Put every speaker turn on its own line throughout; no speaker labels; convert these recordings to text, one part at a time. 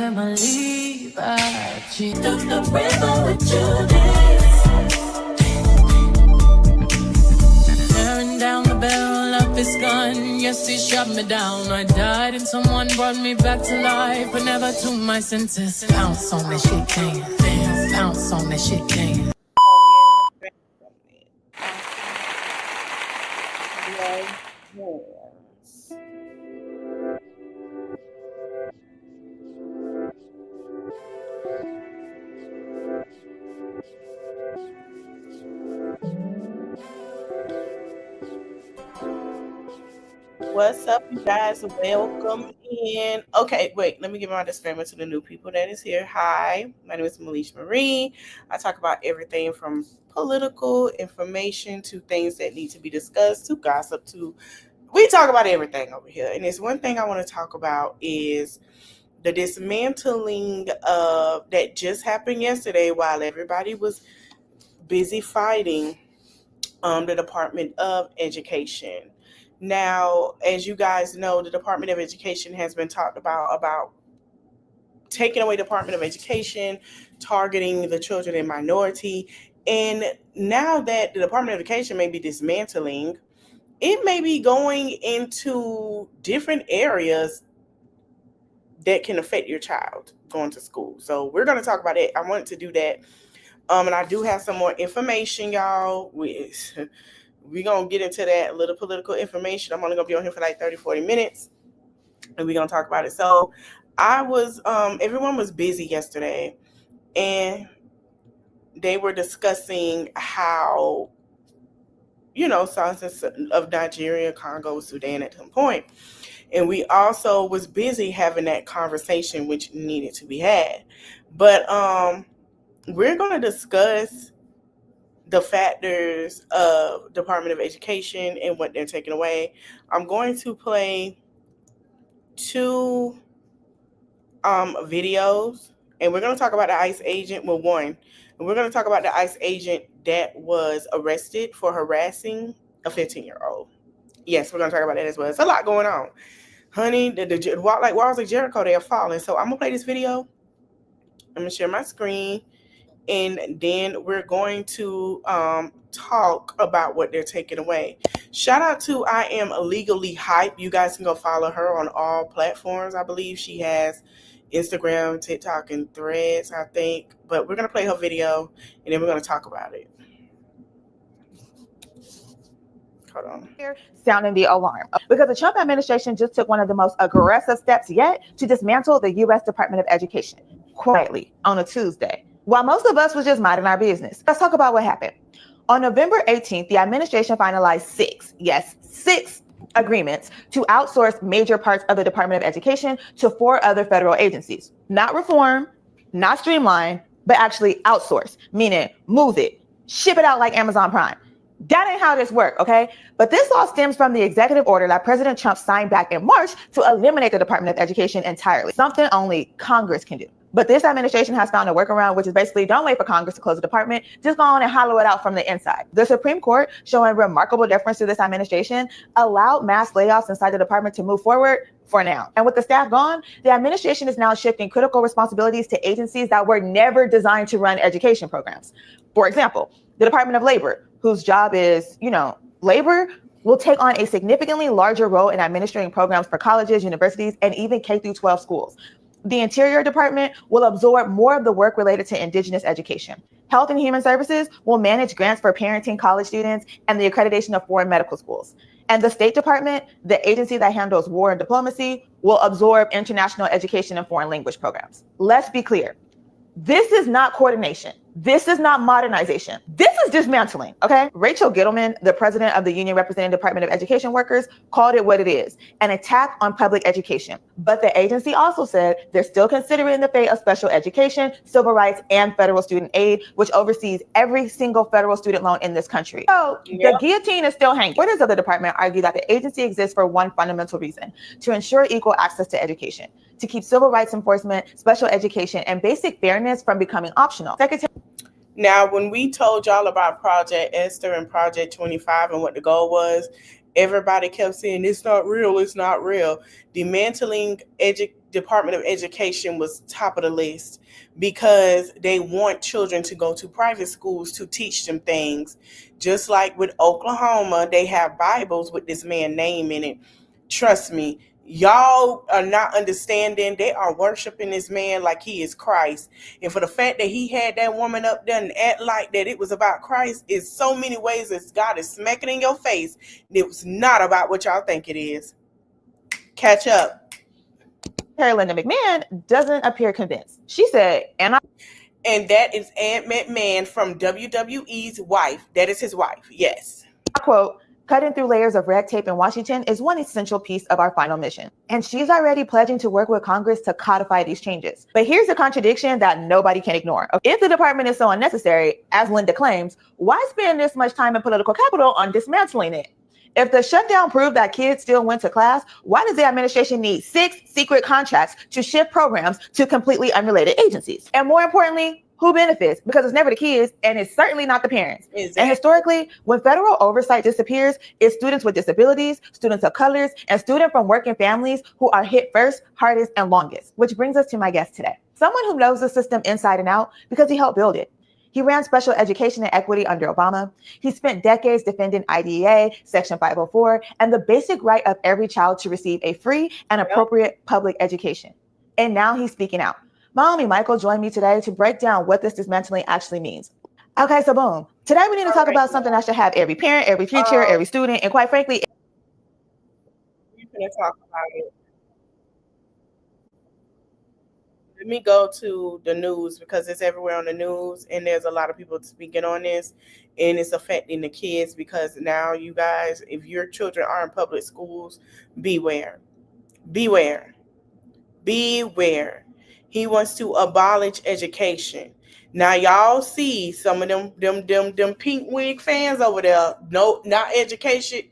family. She took the river with Judas. Tearing down the barrel of his gun. Yes, he shot me down. I died and someone brought me back to life, but never to my senses. Bounce on that shit, damn. Bounce on that shit, damn.
What's up, you guys? Welcome in. Okay, wait, let me give my disclaimer to the new people that is here. Hi, my name is Malish Marie. I talk about everything from political information to things that need to be discussed to gossip to we talk about everything over here. And there's one thing I want to talk about is the dismantling that just happened yesterday while everybody was busy fighting the Department of Education. Now, as you guys know, the Department of Education has been talked about taking away the Department of Education, targeting the children and minority. And now that the Department of Education may be dismantling, it may be going into different areas that can affect your child going to school. So we're going to talk about it. I wanted to do that. And I do have some more information, y'all. We're going to get into that little political information. I'm only going to be on here for like 30, 40 minutes. And we're going to talk about it. So everyone was busy yesterday. And they were discussing how, songs of Nigeria, Congo, Sudan at some point. And we also was busy having that conversation, which needed to be had. But we're going to discuss the factors of Department of Education and what they're taking away. I'm going to play two videos, and we're going to talk about the ICE agent. Well, one, and we're going to talk about the ICE agent that was arrested for harassing a 15-year-old. Yes, we're going to talk about that as well. It's a lot going on. Honey, the walls of Jericho, they are falling. So I'm going to play this video. I'm going to share my screen. And then we're going to talk about what they're taking away. Shout out to I Am Illegally Hype. You guys can go follow her on all platforms. I believe she has Instagram, TikTok, and Threads, I think. But we're going to play her video, and then we're going to talk about it. Hold on.
Sounding the alarm because the Trump administration just took one of the most aggressive steps yet to dismantle the U.S. Department of Education quietly on a Tuesday. While most of us was just minding our business. Let's talk about what happened. On November 18th, the administration finalized six agreements to outsource major parts of the Department of Education to 4 other federal agencies. Not reform, not streamline, but actually outsource, meaning move it, ship it out like Amazon Prime. That ain't how this works, okay? But this all stems from the executive order that President Trump signed back in March to eliminate the Department of Education entirely, something only Congress can do. But this administration has found a workaround, which is basically don't wait for Congress to close the department. Just go on and hollow it out from the inside. The Supreme Court, showing remarkable deference to this administration, allowed mass layoffs inside the department to move forward for now. And with the staff gone, the administration is now shifting critical responsibilities to agencies that were never designed to run education programs. For example, the Department of Labor, whose job is, labor, will take on a significantly larger role in administering programs for colleges, universities, and even K-12 schools. The Interior Department will absorb more of the work related to Indigenous education. Health and Human Services will manage grants for parenting college students and the accreditation of foreign medical schools. And the State Department, the agency that handles war and diplomacy, will absorb international education and foreign language programs. Let's be clear. This is not coordination. This is not modernization. This is dismantling, okay? Rachel Gittleman, the president of the union representing Department of Education workers, called it what it is, an attack on public education. But the agency also said they're still considering the fate of special education, civil rights, and federal student aid, which oversees every single federal student loan in this country. So the guillotine is still hanging. Reporters of the department argue that the agency exists for one fundamental reason: to ensure equal access to education, to keep civil rights enforcement, special education, and basic fairness from becoming optional.
Now, when we told y'all about Project Esther and Project 25 and what the goal was, Everybody kept saying it's not real, it's not real. Dismantling Department of Education was top of the list because they want children to go to private schools to teach them things. Just like with Oklahoma, they have Bibles with this man's name in it. Trust me, y'all are not understanding. They are worshiping this man like he is Christ. And for the fact that he had that woman up there and act like that it was about Christ is so many ways that God is smacking in your face. It was not about what y'all think it is. Catch up.
Linda McMahon doesn't appear convinced. She said, and
that is Aunt McMahon from WWE's wife. That is his wife. Yes.
I quote, cutting through layers of red tape in Washington is one essential piece of our final mission. And she's already pledging to work with Congress to codify these changes. But here's a contradiction that nobody can ignore. If the department is so unnecessary, as Linda claims, why spend this much time and political capital on dismantling it? If the shutdown proved that kids still went to class, why does the administration need 6 secret contracts to shift programs to completely unrelated agencies? And more importantly, who benefits? Because it's never the kids, and it's certainly not the parents. Exactly. And historically, when federal oversight disappears, it's students with disabilities, students of colors, and students from working families who are hit first, hardest, and longest. Which brings us to my guest today. Someone who knows the system inside and out because he helped build it. He ran special education and equity under Obama. He spent decades defending IDEA, Section 504, and the basic right of every child to receive a free and appropriate public education. And now he's speaking out. My homie Michael joined me today to break down what this dismantling actually means. Okay, so boom. Today we need to talk about something that should have every parent, every teacher, every student, and quite frankly,
we're going to talk about it. Let me go to the news because it's everywhere on the news and there's a lot of people speaking on this and it's affecting the kids because now you guys, if your children are in public schools, beware. Beware. Beware. He wants to abolish education. Now y'all see some of them pink wig fans over there. No, not educated.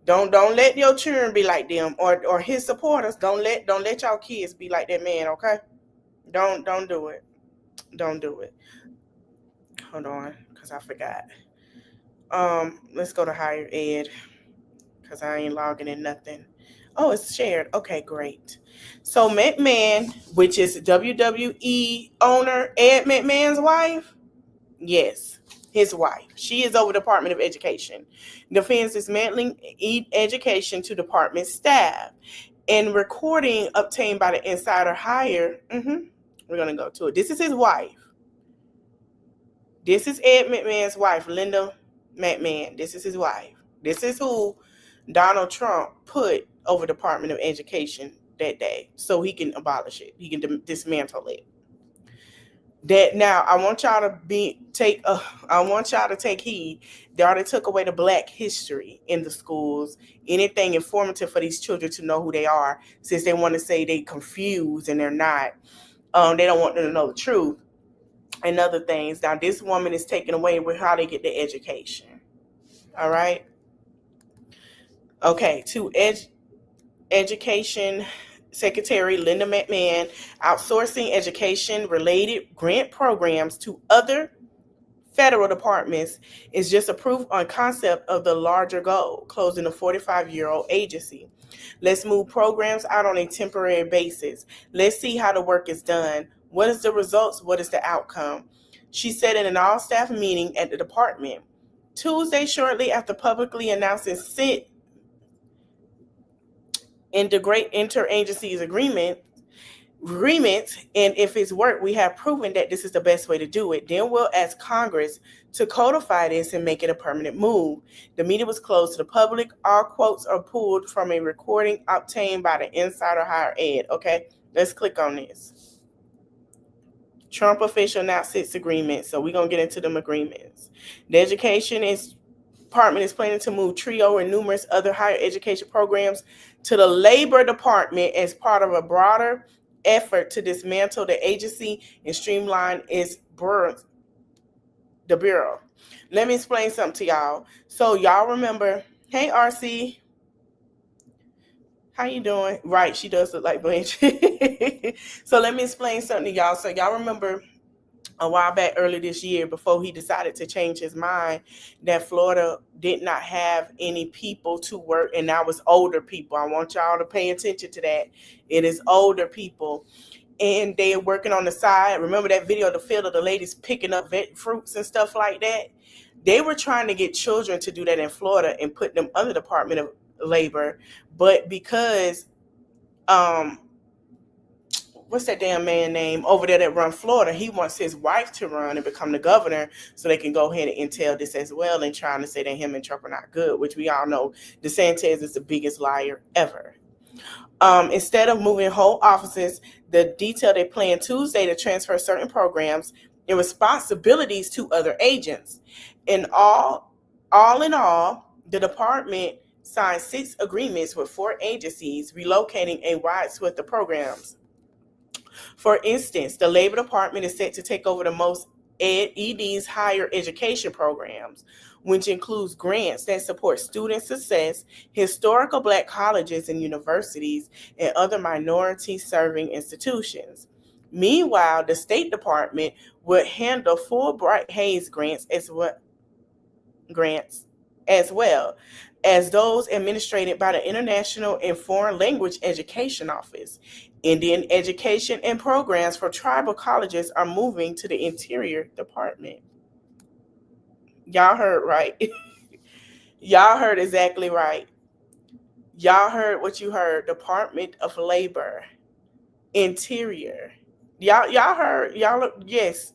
Don't let your children be like them or his supporters. Don't let y'all kids be like that man, okay? Don't do it. Don't do it. Hold on, because I forgot. Let's go to higher ed because I ain't logging in nothing. Oh, it's shared. Okay, great. So McMahon, which is WWE owner Ed McMahon's wife, yes, his wife. She is over Department of Education. Defends dismantling education to department staff. And recording obtained by the insider hire, we're going to go to it. This is his wife. This is Ed McMahon's wife, Linda McMahon. This is his wife. This is who Donald Trump put over Department of Education that day so he can abolish it. He can dismantle it. That now I want y'all to take heed. They already took away the Black history in the schools. Anything informative for these children to know who they are, since they want to say they confused and they're not. They don't want them to know the truth and other things. Now this woman is taken away with how they get their education. All right. Okay, to Education Secretary Linda McMahon, outsourcing education-related grant programs to other federal departments is just a proof on concept of the larger goal, closing a 45-year-old agency. Let's move programs out on a temporary basis. Let's see how the work is done. What is the results? What is the outcome? She said in an all-staff meeting at the department Tuesday, shortly after publicly announcing integrate interagencies agreements, and if it's worked, we have proven that this is the best way to do it. Then we'll ask Congress to codify this and make it a permanent move. The meeting was closed to the public. All quotes are pulled from a recording obtained by the insider higher ed. Okay, let's click on this. Trump official announced 6 agreements, so we're going to get into them agreements. The education department is planning to move TRIO and numerous other higher education programs to the Labor Department as part of a broader effort to dismantle the agency and streamline its the bureau. Let me explain something to y'all. So y'all remember, hey RC, how you doing? Right, she does look like Blanche. So let me explain something to y'all. So y'all remember a while back early this year before he decided to change his mind that Florida did not have any people to work, and that was older people. I want y'all to pay attention to that. It is older people, and they're working on the side. Remember that video of the field of the ladies picking up fruits and stuff like that? They were trying to get children to do that in Florida and put them under the Department of Labor, but because what's that damn man name over there that run Florida? He wants his wife to run and become the governor so they can go ahead and entail this as well, and trying to say that him and Trump are not good, which we all know DeSantis is the biggest liar ever. Instead of moving whole offices, the detailed a plan Tuesday to transfer certain programs and responsibilities to other agents. All in all, the department signed 6 agreements with 4 agencies, relocating a wide swath of programs. For instance, the Labor Department is set to take over the most ED's higher education programs, which includes grants that support student success, historical Black colleges and universities, and other minority-serving institutions. Meanwhile, the State Department would handle Fulbright Hays grants as well as those administered by the International and Foreign Language Education Office. Indian education and programs for tribal colleges are moving to the Interior Department. Y'all heard right. Y'all heard exactly right. Y'all heard what you heard. Department of Labor. Interior. Y'all heard. Yes.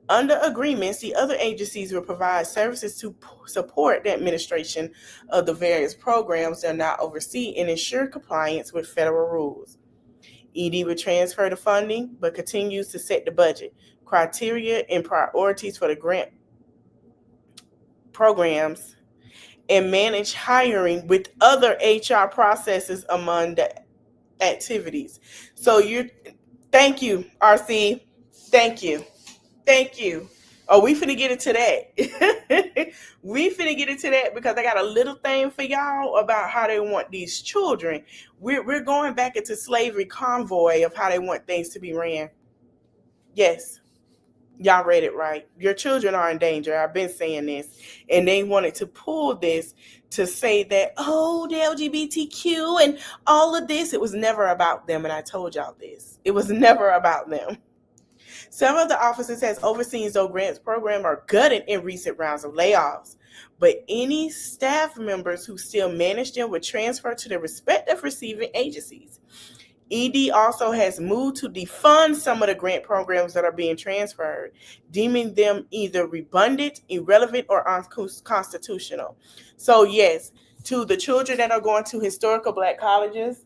Under agreements, the other agencies will provide services to support the administration of the various programs that are now oversee and ensure compliance with federal rules. ED will transfer the funding, but continues to set the budget, criteria, and priorities for the grant programs, and manage hiring with other HR processes among the activities. So thank you, RC. Thank you. Oh, we finna get into that. We finna get into that because I got a little thing for y'all about how they want these children. We're going back into slavery convoy of how they want things to be ran. Yes, y'all read it right. Your children are in danger. I've been saying this. And they wanted to pull this to say that, oh, the LGBTQ and all of this. It was never about them. And I told y'all this. It was never about them. Some of the offices has overseen those grants program are gutted in recent rounds of layoffs, but any staff members who still manage them would transfer to their respective receiving agencies. ED also has moved to defund some of the grant programs that are being transferred, deeming them either redundant, irrelevant, or unconstitutional. So yes, to the children that are going to historical Black colleges,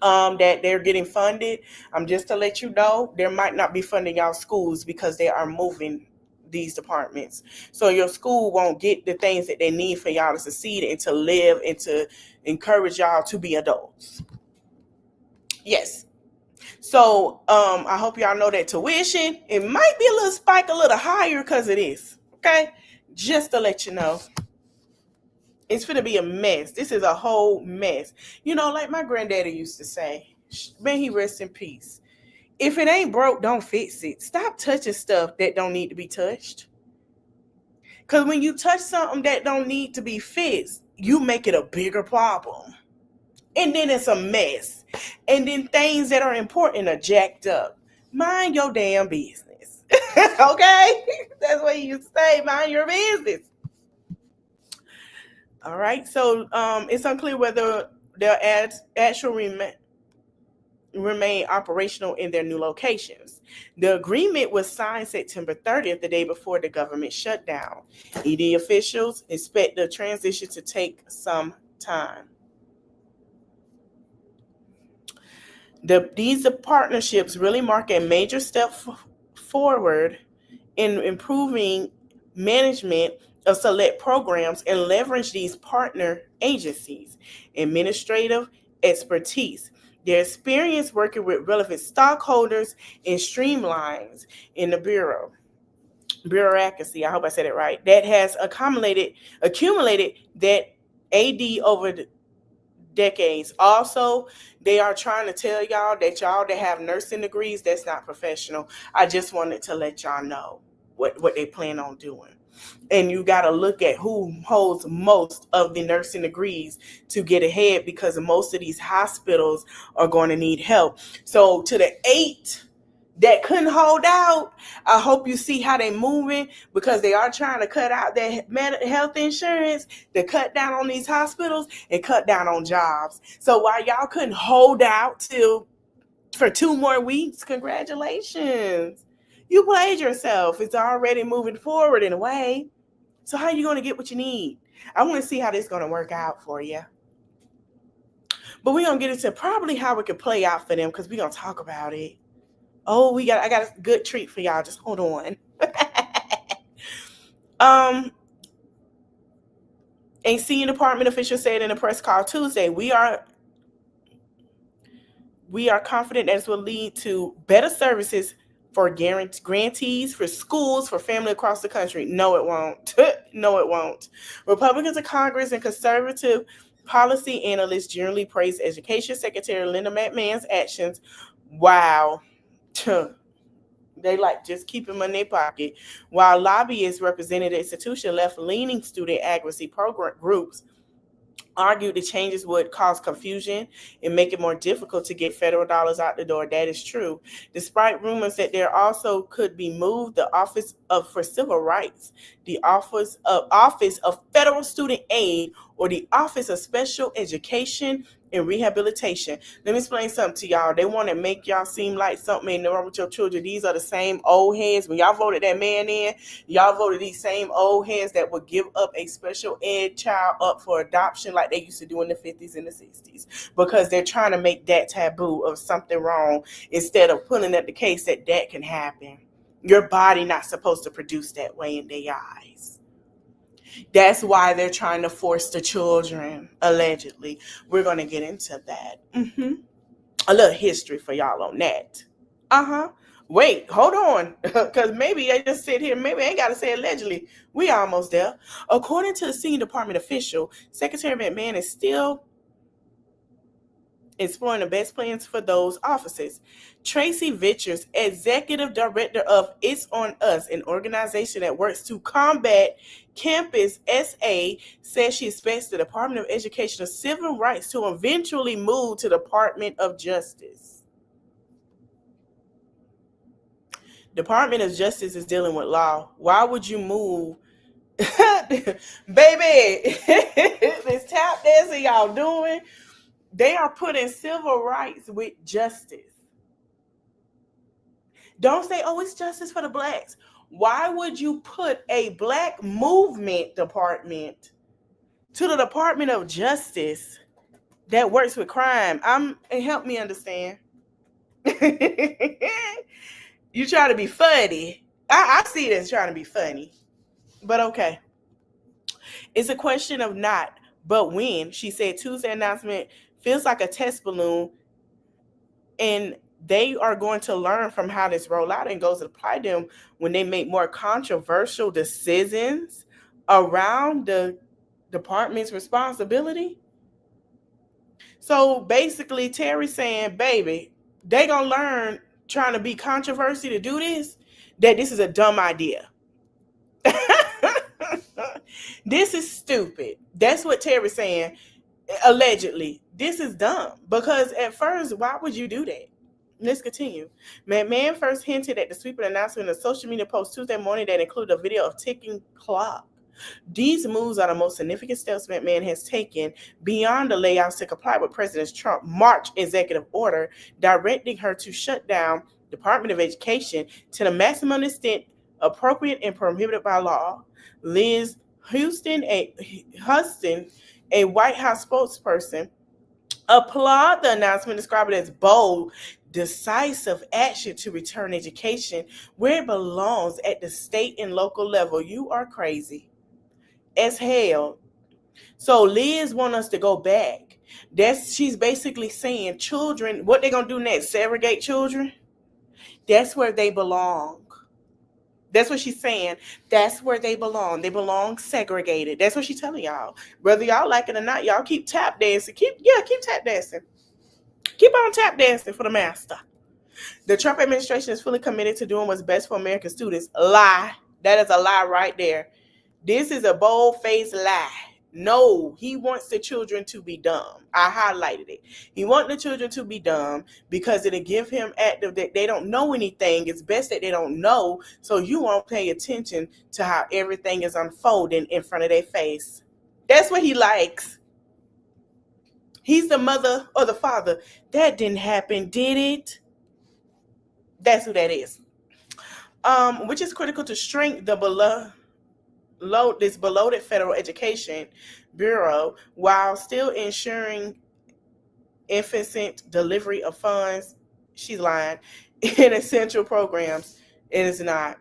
that they're getting funded. Just to let you know, there might not be funding y'all schools because they are moving these departments. So your school won't get the things that they need for y'all to succeed and to live and to encourage y'all to be adults. Yes. So I hope y'all know that tuition, it might be a little spike a little higher because of this. Okay? Just to let you know. It's going to be a mess. This is a whole mess. Like my granddaddy used to say, may he rest in peace. If it ain't broke, don't fix it. Stop touching stuff that don't need to be touched. Because when you touch something that don't need to be fixed, you make it a bigger problem. And then it's a mess. And then things that are important are jacked up. Mind your damn business. Okay? That's what you say. Mind your business. All right, so it's unclear whether they'll actually remain operational in their new locations. The agreement was signed September 30th, the day before the government shutdown. ED officials expect the transition to take some time. These partnerships really mark a major step forward in improving management of select programs and leverage these partner agencies' administrative expertise, their experience working with relevant stockholders, and streamlines in the bureaucracy. I hope I said it right. That has accumulated that AD over decades. Also, they are trying to tell y'all that have nursing degrees, that's not professional. I just wanted to let y'all know what they plan on doing. And you got to look at who holds most of the nursing degrees to get ahead, because most of these hospitals are going to need help. So to the 8 that couldn't hold out, I hope you see how they moving, because they are trying to cut out their health insurance, to cut down on these hospitals and cut down on jobs. So while y'all couldn't hold out for 2 more weeks, congratulations. You played yourself. It's already moving forward in a way. So how are you going to get what you need? I want to see how this is going to work out for you. But we're going to get into probably how it could play out for them, because we're going to talk about it. Oh, I got a good treat for y'all. Just hold on. A senior department official said in a press call Tuesday, we are confident that this will lead to better services for grantees, for schools, for family across the country. No, it won't. No, it won't. Republicans in Congress and conservative policy analysts generally praise Education Secretary Linda McMahon's actions. Wow. They just keep them in their pocket. While lobbyists representing the institution, left-leaning student advocacy program groups argued the changes would cause confusion and make it more difficult to get federal dollars out the door. That is true. Despite rumors that there also could be moved the Office for Civil Rights, the Office of Federal Student Aid, or the Office of Special Education and Rehabilitation. Let me explain something to y'all. They want to make y'all seem like something ain't wrong with your children. These are the same old heads. When y'all voted that man in, y'all voted these same old heads that would give up a special ed child up for adoption like they used to do in the 50s and the 60s, because they're trying to make that taboo of something wrong, instead of putting up the case that can happen. Your body not supposed to produce that way in their eyes. That's why they're trying to force the children, allegedly. We're going to get into that. A little history for y'all on that. Wait, hold on. Because maybe I just sit here. Maybe I ain't got to say allegedly. We almost there. According to a senior department official, Secretary McMahon is still exploring the best plans for those offices. Tracy Vichers, executive director of It's On Us, an organization that works to combat campus SA, says she expects the Department of Education and Civil Rights to eventually move to the Department of Justice. Department of Justice is dealing with law. Why would you move? Baby, this tap dancing y'all doing, they are putting civil rights with justice. Don't say, oh, it's justice for the blacks. Why would you put a black movement department to the Department of Justice that works with crime? Help me understand. You try to be funny. I see it as trying to be funny. But okay. It's a question of not, but when. She said Tuesday announcement feels like a test balloon, and they are going to learn from how this roll out and goes to apply them when they make more controversial decisions around the department's responsibility. So basically, Terry's saying, baby, they gonna learn trying to be controversy to do this, that this is a dumb idea. This is stupid. That's what Terry's saying. Allegedly, this is dumb, because at first, why would you do that? Let's continue. McMahon first hinted at the sweeping announcement in a social media post Tuesday morning that included a video of ticking clock. These moves are the most significant steps McMahon has taken beyond the layoffs to comply with President Trump's March executive order directing her to shut down Department of Education to the maximum extent appropriate and prohibited by law. Liz Huston, a White House spokesperson, applauded the announcement, described it as bold, decisive action to return education where it belongs at the state and local level. You are crazy as hell. So Liz wants us to go back. She's basically saying children, what they gonna do next? Segregate children? That's where they belong. That's what she's saying. That's where they belong. They belong segregated. That's what she's telling y'all. Whether y'all like it or not, y'all keep tap dancing. Keep tap dancing. Keep on tap dancing for the master. The Trump administration is fully committed to doing what's best for American students. Lie. That is a lie right there. This is a bold-faced lie. No, he wants the children to be dumb. I highlighted it. He wants the children to be dumb because it'll give him active that they don't know anything. It's best that they don't know, so you won't pay attention to how everything is unfolding in front of their face. That's what he likes. He's the mother or the father. That didn't happen, did it? That's who that is. Which is critical to shrink the this bloated federal education bureau while still ensuring efficient delivery of funds. She's lying. In essential programs, it is not.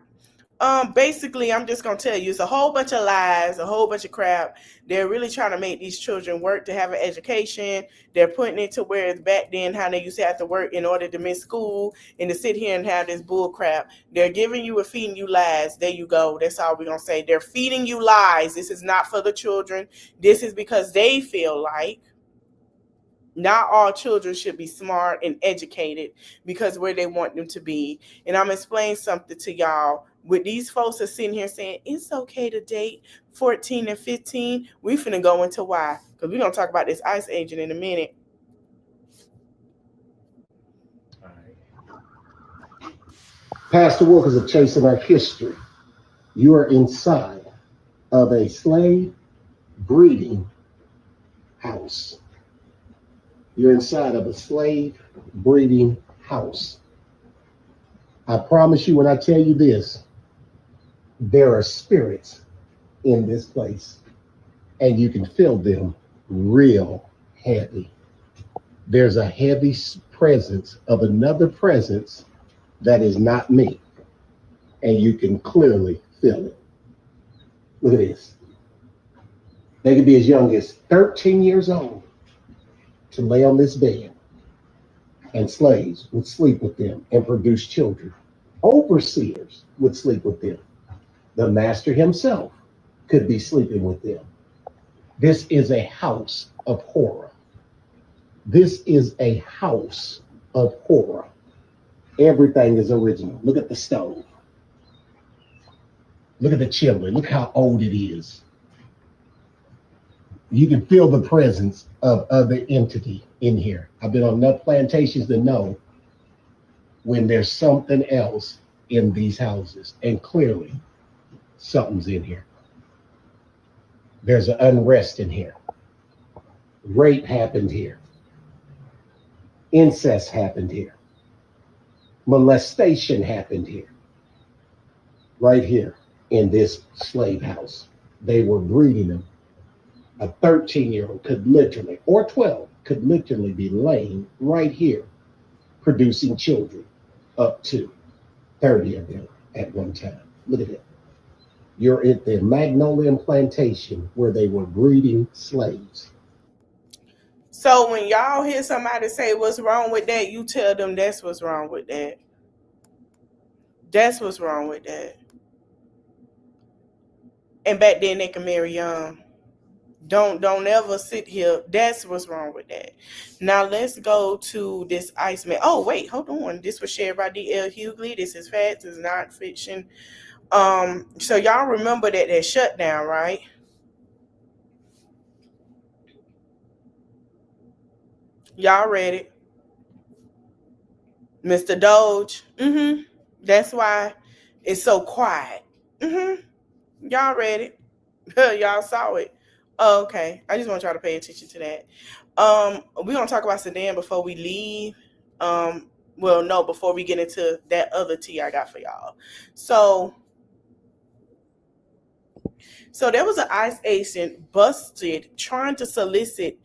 Basically, I'm just gonna tell you, it's a whole bunch of lies, a whole bunch of crap. They're really trying to make these children work to have an education. They're putting it to where it's back then how they used to have to work in order to miss school and to sit here and have this bull crap. They're giving you and feeding you lies. There you go. That's all we're gonna say. They're feeding you lies. This is not for the children. This is because they feel like not all children should be smart and educated because where they want them to be. And I'm explaining something to y'all. With these folks are sitting here saying it's okay to date 14 and 15, we finna go into why. Because we're going to talk about this ICE agent in a minute.
Past the workers of chasing our history. You are inside of a slave breeding house. You're inside of a slave breeding house. I promise you when I tell you this, there are spirits in this place, and you can feel them real heavy. There's a heavy presence of another presence that is not me, and you can clearly feel it. Look at this. They could be as young as 13 years old to lay on this bed, and slaves would sleep with them and produce children. Overseers would sleep with them. The master himself could be sleeping with them. This is a house of horror. This is a house of horror. Everything is original. Look at the stove. Look at the chimney. Look how old it is. You can feel the presence of other entity in here. I've been on enough plantations to know when there's something else in these houses, and clearly something's in here. There's an unrest in here. Rape happened here. Incest happened here. Molestation happened here. Right here in this slave house. They were breeding them. A 13-year-old could literally, or 12, could literally be laying right here, producing children, up to 30 of them at one time. Look at it. You're at the Magnolia plantation where they were breeding slaves.
So when y'all hear somebody say what's wrong with that, you tell them that's what's wrong with that. That's what's wrong with that. And back then they can marry young. Don't ever sit here. That's what's wrong with that. Now let's go to this Iceman. Oh wait, hold on. This was shared by D.L. Hughley. This is facts. It's not fiction. So y'all remember that shutdown, right? Y'all read it, Mr. Doge. That's why it's so quiet. Y'all read it. Y'all saw it. Oh, okay. I just want y'all to pay attention to that. We're gonna talk about Sudan before we leave. Well, no, before we get into that other tea I got for y'all. So there was an ICE agent busted trying to solicit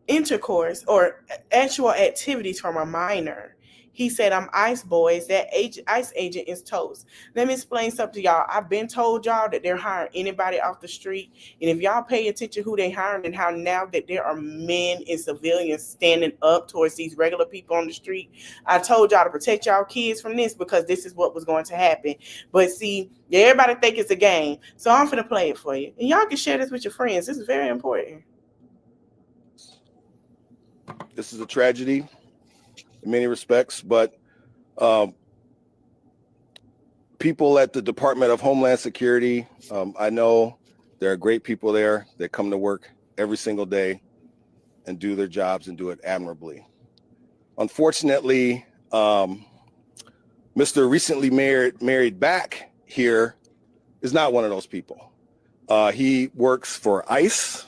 intercourse or actual activities from a minor. He said, I'm ICE boys. That ICE agent is toast. Let me explain something to y'all. I've been told y'all that they're hiring anybody off the street. And if y'all pay attention who they hiring and how now that there are men and civilians standing up towards these regular people on the street, I told y'all to protect y'all kids from this because this is what was going to happen. But see, everybody think it's a game. So I'm going to play it for you. And y'all can share this with your friends. This is very important.
This is a tragedy in many respects, but people at the Department of Homeland Security, I know there are great people there that come to work every single day and do their jobs and do it admirably. Unfortunately, Mr. recently married back here is not one of those people. He works for ICE,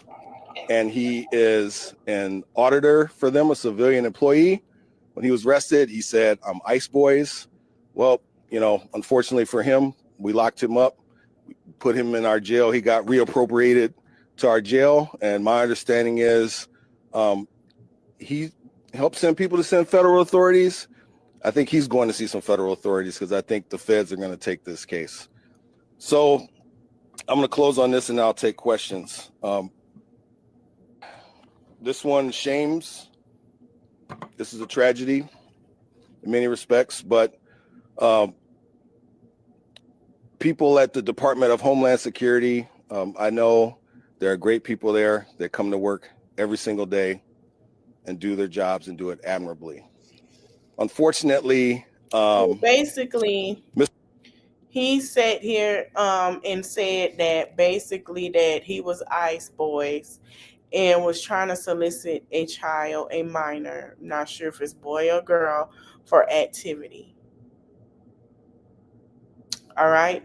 and he is an auditor for them, a civilian employee. When he was arrested, he said, I'm ICE boys. Well, you know, unfortunately for him, we locked him up, put him in our jail. He got reappropriated to our jail. And my understanding is he helped send people to send federal authorities. I think he's going to see some federal authorities because I think the feds are going to take this case. So I'm going to close on this and I'll take questions. This one shames. This is a tragedy in many respects, but people at the Department of Homeland Security, I know there are great people there that come to work every single day and do their jobs and do it admirably. Unfortunately,
basically, he sat here and said that basically that he was ICE boys and was trying to solicit a child, a minor, not sure if it's boy or girl, for activity. All right.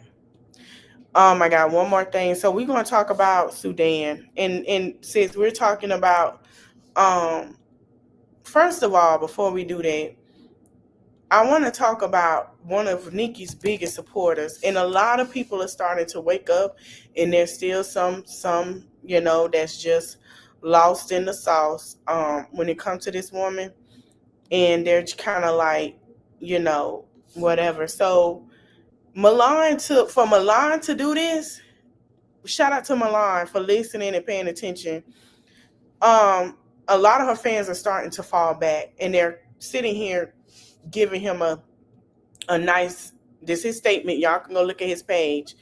I got one more thing. So we're going to talk about Sudan. And since we're talking about, first of all, before we do that, I want to talk about one of Nikki's biggest supporters. And a lot of people are starting to wake up, and there's still some, you know, that's just lost in the sauce when it comes to this woman. And they're kind of like, you know, whatever. So Milan for Milan to do this, shout out to Milan for listening and paying attention. A lot of her fans are starting to fall back, and they're sitting here giving him a nice, this is his statement. Y'all can go look at his page.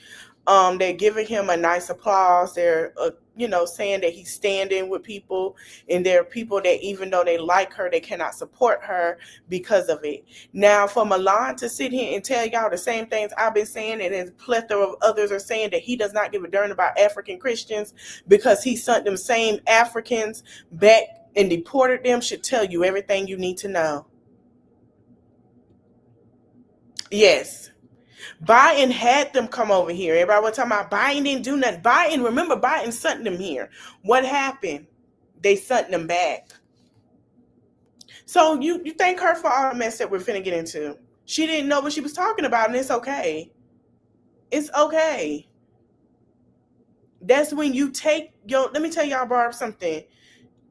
They're giving him a nice applause. They're, you know, saying that he's standing with people, and there are people that even though they like her, they cannot support her because of it. Now, for Milan to sit here and tell y'all the same things I've been saying, and a plethora of others are saying that he does not give a darn about African Christians because he sent them same Africans back and deported them, should tell you everything you need to know. Yes. Biden had them come over here. Everybody was talking about Biden didn't do nothing. Remember Biden sent them here. What happened? They sent them back. So you thank her for all the mess that we're finna get into. She didn't know what she was talking about, and it's okay. It's okay. That's when you take let me tell y'all, Barb, something.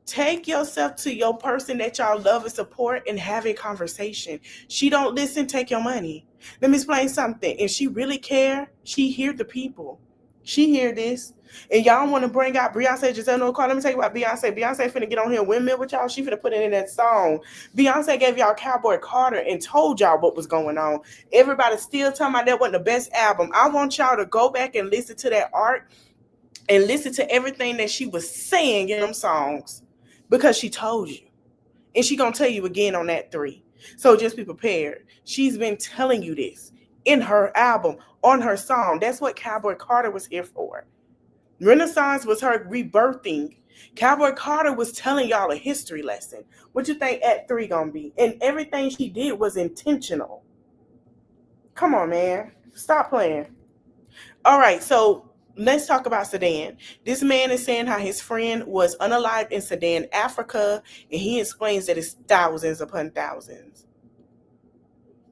Take yourself to your person that y'all love and support and have a conversation. She don't listen, take your money. Let me explain something. If she really care, she hear the people. She hear this. And y'all want to bring out Beyonce, Giselle Nicole. Let me tell you about Beyonce. Beyonce finna get on here windmill with y'all. She finna put it in that song. Beyonce gave y'all Cowboy Carter and told y'all what was going on. Everybody still talking about that wasn't the best album. I want y'all to go back and listen to that art and listen to everything that she was saying in them songs. Because she told you. And she going to tell you again on that 3. So just be prepared. She's been telling you this in her album, on her song. That's what Cowboy Carter was here for. Renaissance was her rebirthing. Cowboy Carter was telling y'all a history lesson. What you think Act 3 going to be? And everything she did was intentional. Come on, man. Stop playing. All right, so let's talk about Sudan. This man is saying how his friend was unalived in Sudan, Africa, and he explains that it's thousands upon thousands.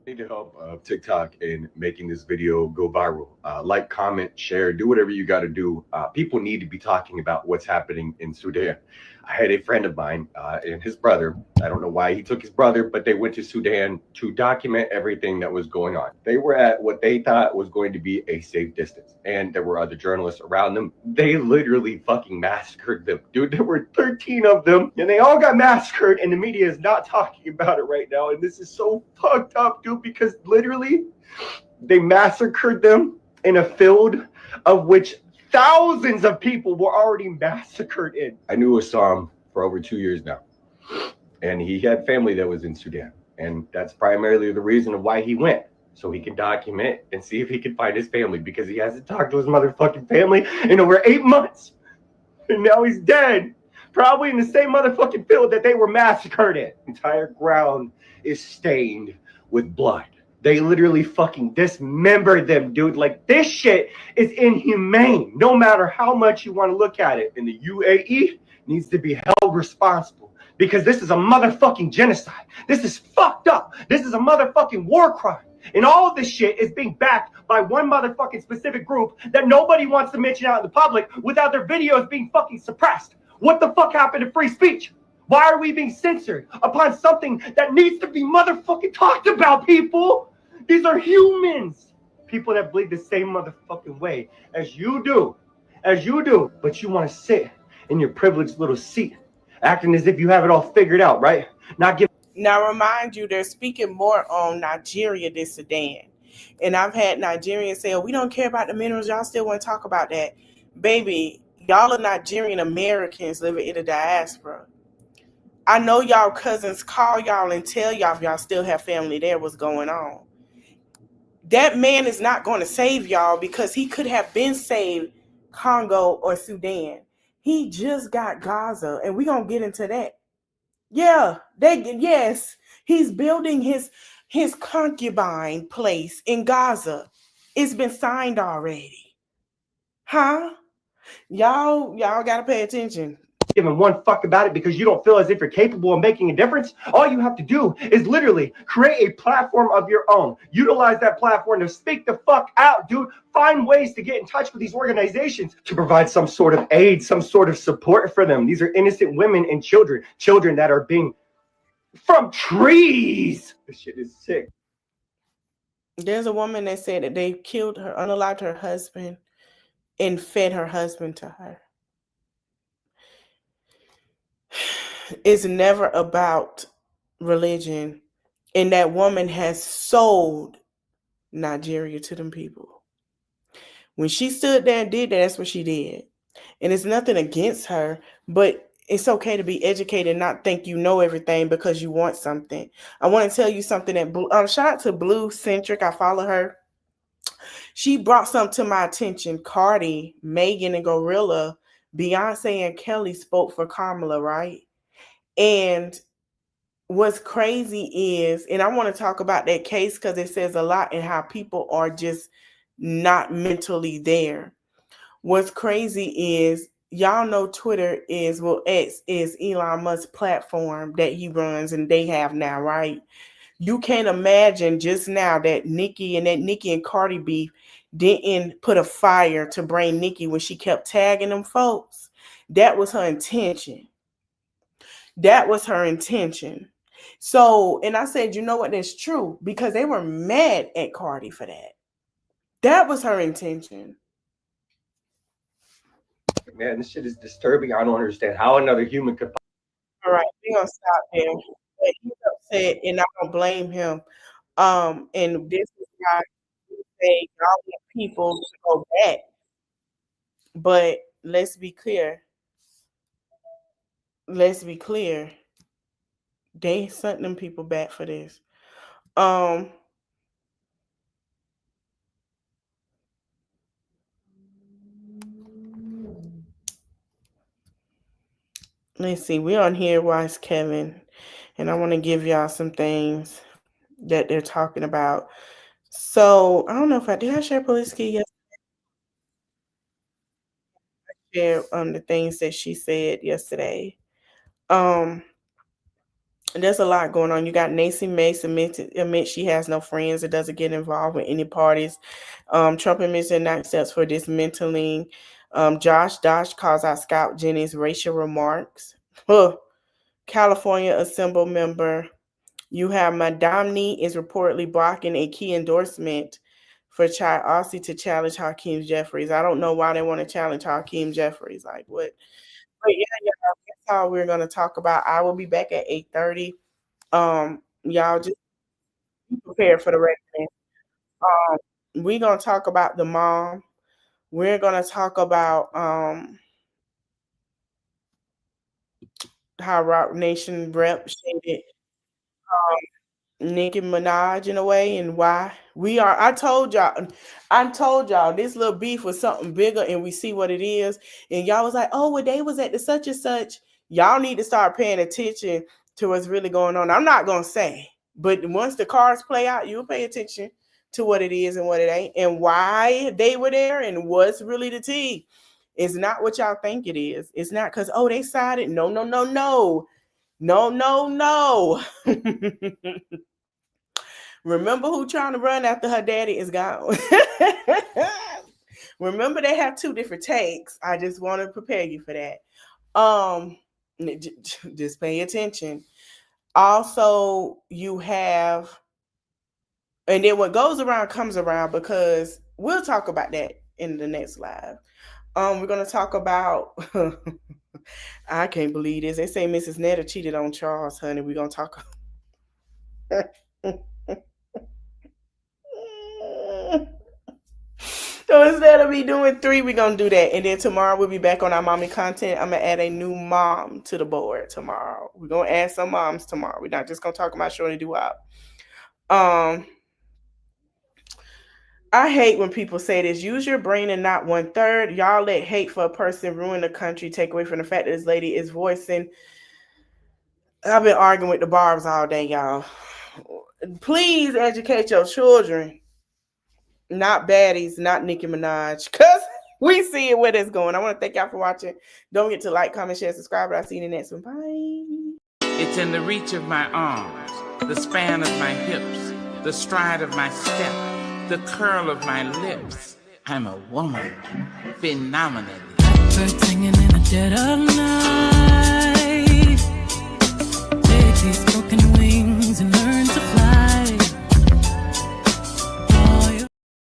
Need to help TikTok in making this video go viral. Like, comment, share, do whatever you got to do. People need to be talking about what's happening in Sudan. I had a friend of mine and his brother. I don't know why he took his brother, but they went to Sudan to document everything that was going on. They were at what they thought was going to be a safe distance, and there were other journalists around them. They literally fucking massacred them. Dude, there were 13 of them, and they all got massacred, and the media is not talking about it right now. And this is so fucked up, dude, because literally they massacred them in a field of which thousands of people were already massacred in. I knew Assam for over 2 years now, and he had family that was in Sudan, and that's primarily the reason of why he went, so he could document and see if he could find his family, because he hasn't talked to his motherfucking family in over 8 months, and now he's dead, probably in the same motherfucking field that they were massacred in. The entire ground is stained with blood. They literally fucking dismembered them, dude. Like, this shit is inhumane, no matter how much you want to look at it. And the UAE needs to be held responsible, because this is a motherfucking genocide. This is fucked up. This is a motherfucking war crime. And all of this shit is being backed by one motherfucking specific group that nobody wants to mention out in the public without their videos being fucking suppressed. What the fuck happened to free speech? Why are we being censored upon something that needs to be motherfucking talked about, people? These are humans. People that bleed the same motherfucking way as you do. But you want to sit in your privileged little seat, acting as if you have it all figured out, right? Not giving.
Now, remind you, they're speaking more on Nigeria than Sudan. And I've had Nigerians say, oh, we don't care about the minerals. Y'all still want to talk about that. Baby, y'all are Nigerian Americans living in the diaspora. I know y'all cousins call y'all and tell y'all if y'all still have family there what's going on. That man is not going to save y'all, because he could have been saved Congo or Sudan. He just got Gaza, and we're going to get into that. Yeah, yes, he's building his concubine place in Gaza. It's been signed already. Huh? Y'all got to pay attention.
Giving one fuck about it because you don't feel as if you're capable of making a difference. All you have to do is literally create a platform of your own. Utilize that platform to speak the fuck out, dude. Find ways to get in touch with these organizations to provide some sort of aid, some sort of support for them. These are innocent women and children that are being from trees. This shit is sick.
There's a woman that said that they killed her, unalived her husband, and fed her husband to her. It's never about religion. And that woman has sold Nigeria to them people. When she stood there and did that, that's what she did. And it's nothing against her, but it's okay to be educated and not think you know everything because you want something. I want to tell you something that shout out to Blue Centric. I follow her. She brought something to my attention. Cardi, Megan, and Gorilla, Beyonce and Kelly spoke for Kamala, right? And what's crazy is, and I want to talk about that case because it says a lot in how people are just not mentally there. What's crazy is, y'all know Twitter is, X is Elon Musk's platform that he runs and they have now, right? You can't imagine just now that Nicki and Cardi beef didn't put a fire to bring Nicki when she kept tagging them folks. That was her intention. So, and I said, you know what, that's true, because they were mad at Cardi for that. That was her intention.
Man, this shit is disturbing. I don't understand how another human could.
All right, we're gonna stop there. But he's upset, and I don't blame him. And this is why we say y'all want people to go back. But let's be clear. They sent them people back for this. Let's see. We're on here. Wise Kevin, and I want to give y'all some things that they're talking about. So I don't know if I share Polisky yesterday. I shared the things that she said yesterday. There's a lot going on. You got Nancy Mace admit she has no friends and doesn't get involved with any parties. Trump admits next steps for dismantling. Josh Dosh calls out Scout Jennings' racial remarks. California Assembly member. You have Madame is reportedly blocking a key endorsement for Chai Aussie to challenge Hakeem Jeffries. I don't know why they want to challenge Hakeem Jeffries. Like what? But yeah, that's how we're gonna talk about. I will be back at 8:30. Y'all just be prepared for the reckoning. We're gonna talk about the mom. We're gonna talk about how Rock Nation rep shaded Nicki Minaj in a way and why we are. I told y'all this little beef was something bigger and we see what it is. And y'all was like, oh, well, they was at the such and such. Y'all need to start paying attention to what's really going on. I'm not gonna say, but once the cards play out, you'll pay attention to what it is and what it ain't and why they were there and what's really the tea. It's not what y'all think it is. It's not because, oh, they sided. No. Remember who trying to run after her daddy is gone. Remember they have two different takes. I just want to prepare you for that. Just pay attention. Also, you have, and then what goes around comes around, because we'll talk about that in the next live. We're gonna talk about I can't believe this. They say Mrs. Netta cheated on Charles, honey. We're gonna talk. So instead of me doing 3, we're going to do that. And then tomorrow we'll be back on our mommy content. I'm going to add a new mom to the board tomorrow. We're going to add some moms tomorrow. We're not just going to talk about Shorty Doo-Wop. I hate when people say this. Use your brain and not 1/3. Y'all let hate for a person ruin the country, take away from the fact that this lady is voicing. I've been arguing with the barbs all day, y'all. Please educate your children. Not baddies, not Nicki Minaj, because we see it where it's going. I want to thank y'all for watching. Don't forget to like, comment, share, subscribe. I'll see you in the next one. Bye.
It's in the reach of my arms, the span of my hips, the stride of my step, the curl of my lips. I'm a woman, phenomenally. Birds singing in the dead of night. Take these broken wings.